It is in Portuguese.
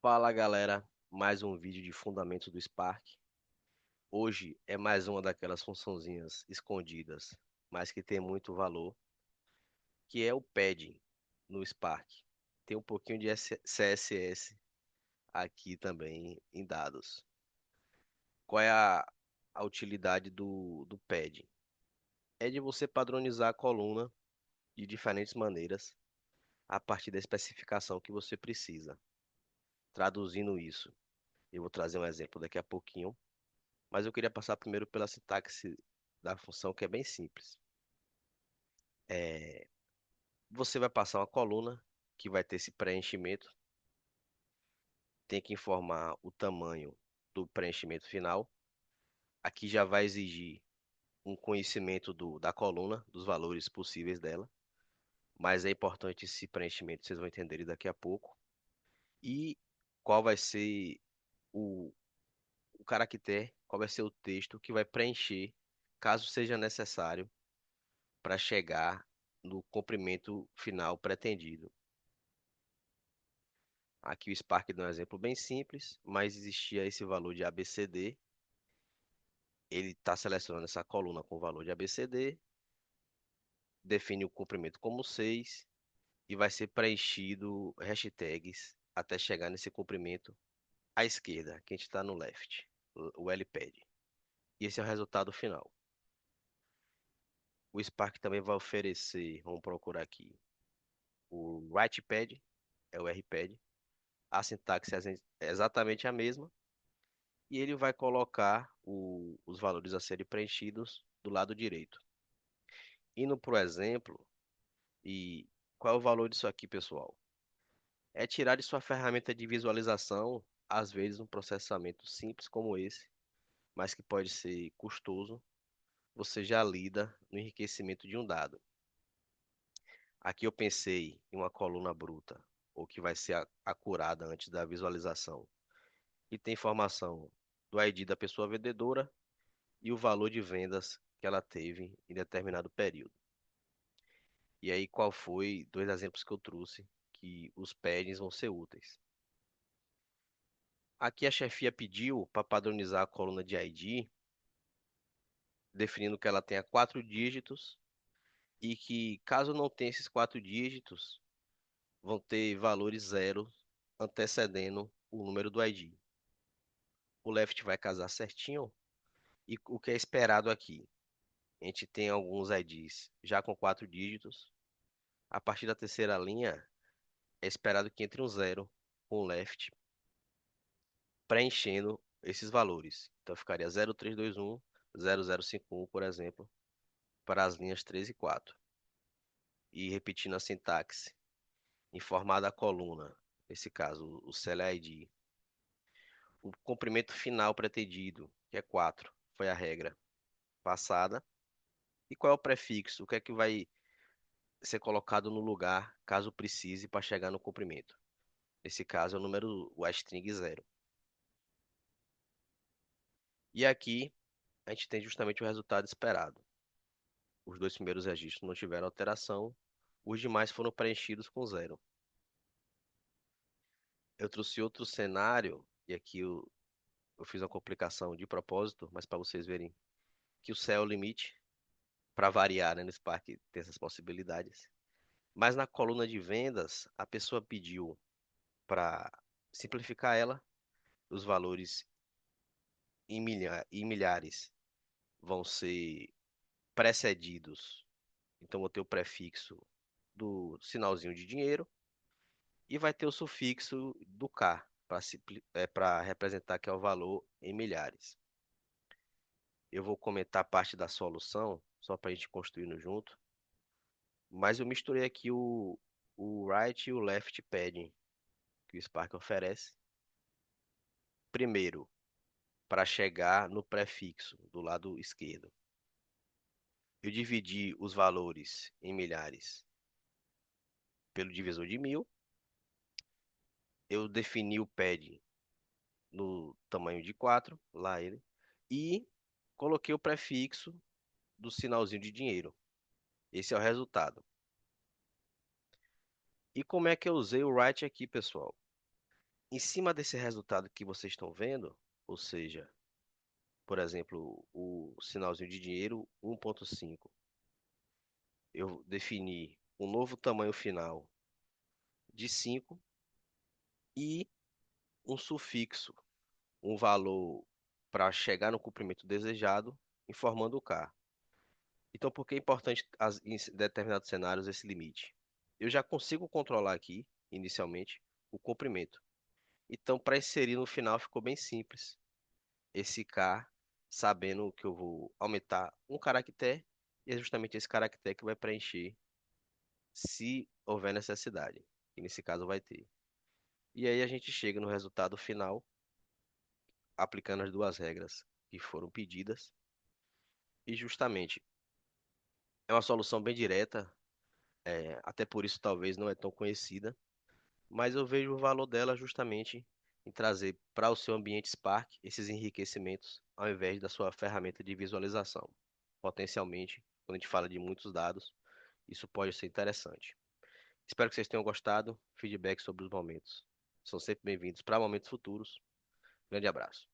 Fala galera, mais um vídeo de fundamentos do Spark. Hoje é mais uma daquelas funçãozinhas escondidas, mas que tem muito valor, que é o padding no Spark. Tem um pouquinho de CSS aqui também em dados. Qual é a utilidade do padding? É de você padronizar a coluna de diferentes maneiras a partir da especificação que você precisa. Traduzindo isso, eu vou trazer um exemplo daqui a pouquinho. Mas eu queria passar primeiro pela sintaxe da função, que é bem simples. É, Você vai passar uma coluna que vai ter esse preenchimento, tem que informar o tamanho do preenchimento final. Aqui já vai exigir um conhecimento da coluna, dos valores possíveis dela, mas é importante esse preenchimento, vocês vão entender daqui a pouco. E qual vai ser o, o caractere, qual vai ser o texto que vai preencher, caso seja necessário para chegar no comprimento final pretendido. Aqui o Spark dá um exemplo bem simples, mas existia esse valor de ABCD. Ele está selecionando essa coluna com o valor de ABCD, define o comprimento como 6 e vai ser preenchido hashtags até chegar nesse comprimento à esquerda, que a gente está no left, o LPAD. E esse é o resultado final. O Spark também vai oferecer, vamos procurar aqui, o WritePad, é o RPad. A sintaxe é exatamente a mesma e ele vai colocar os valores a serem preenchidos do lado direito. Indo para o exemplo, e qual é o valor disso aqui, pessoal? É tirar de sua ferramenta de visualização, às vezes um processamento simples como esse, mas que pode ser custoso, você já lida no enriquecimento de um dado. Aqui eu pensei em uma coluna bruta, ou que vai ser acurada antes da visualização, e tem informação do ID da pessoa vendedora e o valor de vendas que ela teve em determinado período. E aí, qual foi dois exemplos que eu trouxe que os paddings vão ser úteis. Aqui a chefia pediu para padronizar a coluna de ID, definindo que ela tenha 4 dígitos e que, caso não tenha esses 4 dígitos, vão ter valores zero antecedendo o número do ID. O left vai casar certinho e o que é esperado aqui? A gente tem alguns IDs já com 4 dígitos. A partir da terceira linha, é esperado que entre um zero com o left preenchendo esses valores. Então ficaria 0321, 0051, por exemplo, para as linhas 3 e 4. E repetindo a sintaxe, informada a coluna, nesse caso o CLID, o comprimento final pretendido, que é 4, foi a regra passada. E qual é o prefixo? O que é que vai ser colocado no lugar, caso precise, para chegar no comprimento? Nesse caso é o número, o string 0. E aqui a gente tem justamente o resultado esperado. Os dois primeiros registros não tiveram alteração, os demais foram preenchidos com zero. Eu trouxe outro cenário, e aqui eu fiz uma complicação de propósito, mas para vocês verem que o céu é o limite, para variar, né, no Spark tem essas possibilidades. Mas na coluna de vendas, a pessoa pediu para simplificar ela, os valores em milhares vão ser precedidos. Então, vou ter o prefixo do sinalzinho de dinheiro e vai ter o sufixo do K para representar que é o valor em milhares. Eu vou comentar parte da solução, só para a gente construindo junto, mas eu misturei aqui o right e o left padding que o Spark oferece. Primeiro, para chegar no prefixo do lado esquerdo. Eu dividi os valores em milhares pelo divisor de 1000. Eu defini o padding no tamanho de 4, lá ele, e coloquei o prefixo do sinalzinho de dinheiro. Esse é o resultado. E como é que eu usei o write aqui, pessoal? Em cima desse resultado que vocês estão vendo, ou seja, por exemplo, o sinalzinho de dinheiro 1.5, eu defini um novo tamanho final de 5 e um sufixo, um valor para chegar no comprimento desejado, informando o K. Então, por que é importante em determinados cenários esse limite? Eu já consigo controlar aqui, inicialmente, o comprimento. Então, para inserir no final ficou bem simples. Esse K, sabendo que eu vou aumentar um caractere, e é justamente esse caractere que vai preencher se houver necessidade. E nesse caso vai ter. E aí a gente chega no resultado final, aplicando as duas regras que foram pedidas. E justamente é uma solução bem direta, até por isso talvez não é tão conhecida, mas eu vejo o valor dela justamente em trazer para o seu ambiente Spark esses enriquecimentos ao invés da sua ferramenta de visualização. Potencialmente, quando a gente fala de muitos dados, isso pode ser interessante. Espero que vocês tenham gostado. Feedback sobre os momentos são sempre bem-vindos para momentos futuros. Grande abraço.